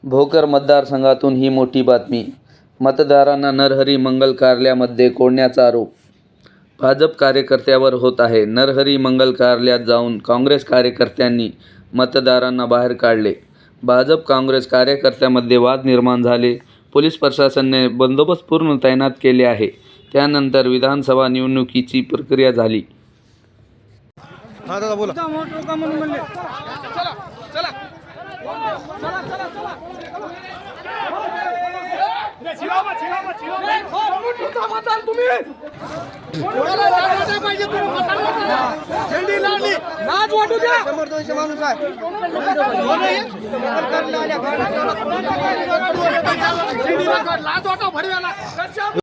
भोकर मतदारसंघातून ही मोठी बातमी. मतदारांना नरहरी मंगल कार्यालयामध्ये कोंडण्याचा आरोप भाजप कार्यकर्त्यावर होत आहे. नरहरी मंगल कार्यालयात जाऊन काँग्रेस कार्यकर्त्यांनी मतदारांना बाहेर काढले. भाजप काँग्रेस कार्यकर्त्यांमध्ये वाद निर्माण झाले. पोलीस प्रशासनाने बंदोबस्त पूर्ण तैनात केले आहे. त्यानंतर विधानसभा निवडणुकीची प्रक्रिया झाली. माणूस आहे.